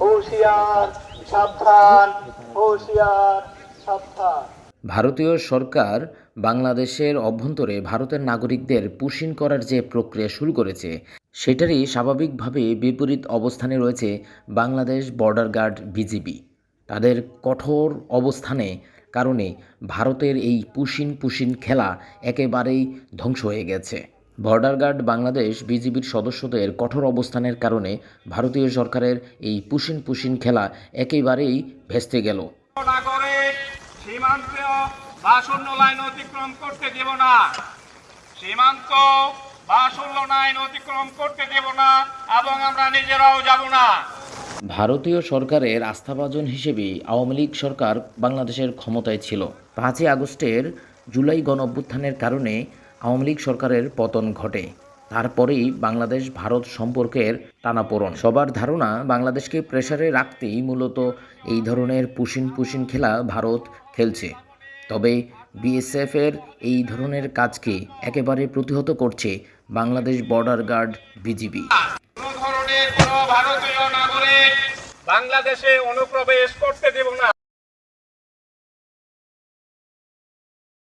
হুঁশিয়ার সাবধান, হুঁশিয়ার সাবধান। ভারতীয় সরকার বাংলাদেশের অভ্যন্তরে ভারতের নাগরিকদের পুশিন করার যে প্রক্রিয়া শুরু করেছে সেটারই স্বাভাবিকভাবে বিপরীত অবস্থানে রয়েছে বাংলাদেশ বর্ডার গার্ড বিজিবি। তাদের কঠোর অবস্থানে কারণে ভারতের এই পুশিন খেলা একেবারেই ধ্বংস হয়ে গেছে। বর্ডার গার্ড বাংলাদেশ বিজিবির সদস্যদের কঠোর অবস্থানের কারণে ভারতীয় সরকারের এই পুশিন খেলা একেবারেই ভেস্তে গেল। নাগরিক সীমান্ত বা শূন্য লাইন অতিক্রম করতে দেব না, সীমান্ত বা শূন্য লাইন অতিক্রম করতে দেব না এবং আমরা নিজেরাও যাব না। ভারতীয় সরকারের আস্থাভাজন হিসেবে আওয়ামী লীগ সরকার বাংলাদেশের ক্ষমতায় ছিল। 5ই আগস্টের জুলাই গণঅভ্যুত্থানের কারণে আওয়ামী লীগ সরকারের পতন ঘটে। তারপরেই বাংলাদেশ ভারত সম্পর্কের টানাপোড়েন। সবার ধারণা বাংলাদেশকে প্রেসারে রাখতেই মূলত এই ধরনের পুশিন খেলা ভারত খেলছে। তবে বিএসএফের এই ধরনের কাজকে একেবারে প্রতিহত করছে বাংলাদেশ বর্ডার গার্ড বিজিবি। কোন ধরনের কোন ভারতীয় নাগরিক বাংলাদেশে অনুপ্রবেশ করতে দেব না।